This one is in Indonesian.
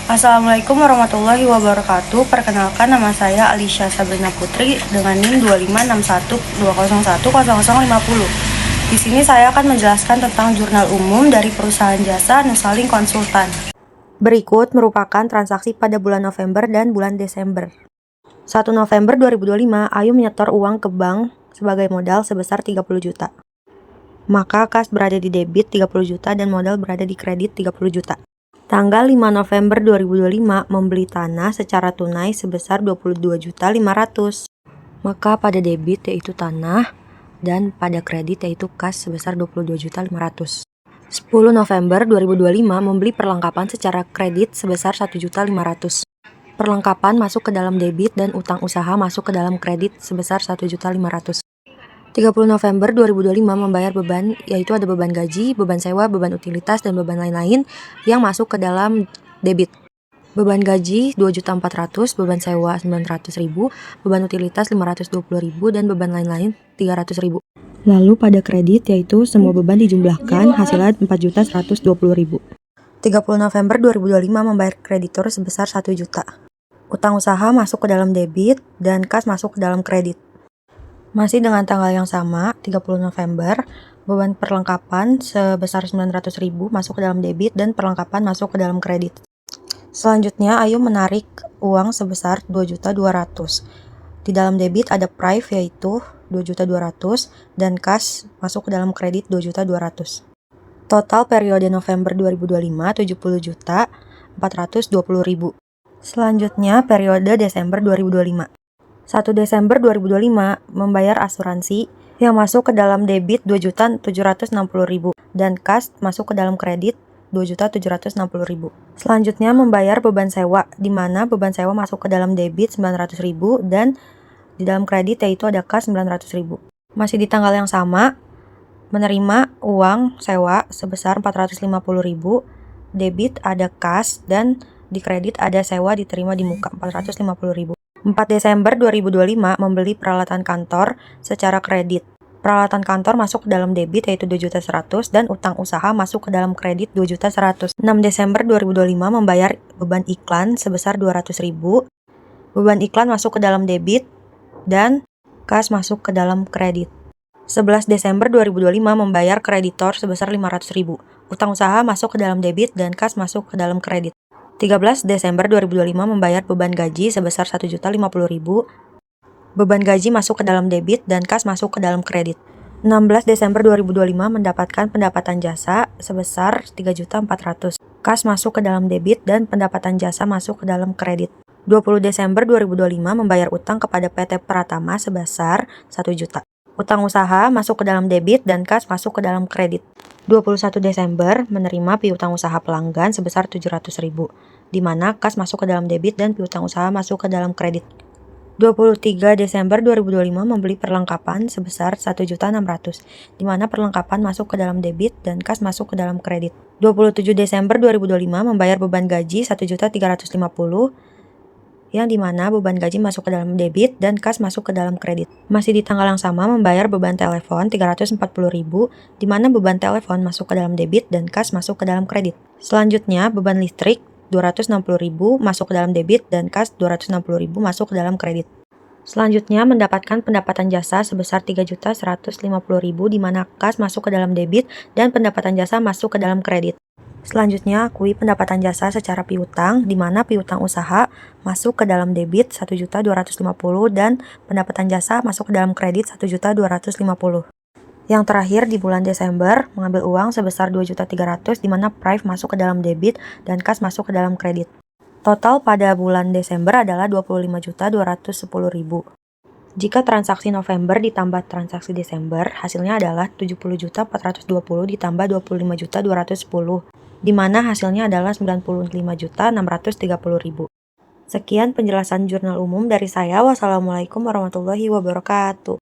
Assalamualaikum warahmatullahi wabarakatuh. Perkenalkan, nama saya Alisha Sabrina Putri dengan NIM 25612010050. Di sini saya akan menjelaskan tentang jurnal umum dari perusahaan jasa Nusaling Konsultan. Berikut merupakan transaksi pada bulan November dan bulan Desember. 1 November 2025, Ayu menyetor uang ke bank sebagai modal sebesar 30 juta. Maka kas berada di debit 30 juta dan modal berada di kredit 30 juta. Tanggal 5 November 2025 membeli tanah secara tunai sebesar 22.500.000. Maka pada debit yaitu tanah dan pada kredit yaitu kas sebesar 22.500.000. 10 November 2025 membeli perlengkapan secara kredit sebesar 1.500.000. Perlengkapan masuk ke dalam debit dan utang usaha masuk ke dalam kredit sebesar 1.500.000. 30 November 2025 membayar beban, yaitu ada beban gaji, beban sewa, beban utilitas, dan beban lain-lain yang masuk ke dalam debit. Beban gaji 2.400.000, beban sewa 900.000, beban utilitas 520.000, dan beban lain-lain 300.000. Lalu pada kredit yaitu semua beban dijumlahkan, hasilnya 4.120.000. 30 November 2025 membayar kreditur sebesar 1 juta. Utang usaha masuk ke dalam debit dan kas masuk ke dalam kredit. Masih dengan tanggal yang sama, 30 November, beban perlengkapan sebesar 900.000 masuk ke dalam debit dan perlengkapan masuk ke dalam kredit. Selanjutnya, Ayu menarik uang sebesar 2.200.000. Di dalam debit ada prive yaitu 2.200.000 dan kas masuk ke dalam kredit 2.200.000. Total periode November 2025 70.420.000. Selanjutnya, periode Desember 2025. 1 Desember 2025 membayar asuransi yang masuk ke dalam debit 2.760.000 dan kas masuk ke dalam kredit 2.760.000. Selanjutnya membayar beban sewa, di mana beban sewa masuk ke dalam debit 900.000 dan di dalam kredit yaitu ada kas 900.000. Masih di tanggal yang sama, menerima uang sewa sebesar 450.000, debit ada kas dan di kredit ada sewa diterima di muka 450.000. 4 Desember 2025 membeli peralatan kantor secara kredit. Peralatan kantor masuk ke dalam debit yaitu 2.100.000 dan utang usaha masuk ke dalam kredit 2.100.000. 6 Desember 2025 membayar beban iklan sebesar 200.000. Beban iklan masuk ke dalam debit dan kas masuk ke dalam kredit. 11 Desember 2025 membayar kreditor sebesar 500.000. Utang usaha masuk ke dalam debit dan kas masuk ke dalam kredit. 13 Desember 2025 membayar beban gaji sebesar 1.050.000. Beban gaji masuk ke dalam debit dan kas masuk ke dalam kredit. 16 Desember 2025 mendapatkan pendapatan jasa sebesar 3.400.000. Kas masuk ke dalam debit dan pendapatan jasa masuk ke dalam kredit. 20 Desember 2025 membayar utang kepada PT Pratama sebesar 1 juta. Utang usaha masuk ke dalam debit dan kas masuk ke dalam kredit. 21 Desember menerima piutang usaha pelanggan sebesar 700.000, di mana kas masuk ke dalam debit dan piutang usaha masuk ke dalam kredit. 23 Desember 2025 membeli perlengkapan sebesar 1.600.000, di mana perlengkapan masuk ke dalam debit dan kas masuk ke dalam kredit. 27 Desember 2025 membayar beban gaji 1.350.000, yang dimana beban gaji masuk ke dalam debit dan kas masuk ke dalam kredit. Masih di tanggal yang sama membayar beban telepon 340.000, di mana beban telepon masuk ke dalam debit dan kas masuk ke dalam kredit. Selanjutnya beban listrik 260.000 masuk ke dalam debit dan kas 260.000 masuk ke dalam kredit. Selanjutnya mendapatkan pendapatan jasa sebesar 3.150.000, di mana kas masuk ke dalam debit dan pendapatan jasa masuk ke dalam kredit. Selanjutnya, akui pendapatan jasa secara piutang, di mana piutang usaha masuk ke dalam debit 1.250.000 dan pendapatan jasa masuk ke dalam kredit 1.250.000. Yang terakhir di bulan Desember, mengambil uang sebesar 2.300.000, di mana prive masuk ke dalam debit dan kas masuk ke dalam kredit. Total pada bulan Desember adalah 25.210.000. Jika transaksi November ditambah transaksi Desember, hasilnya adalah 70.420 ditambah 25.210. Di mana hasilnya adalah 95.630.000. Sekian penjelasan jurnal umum dari saya. Wassalamualaikum warahmatullahi wabarakatuh.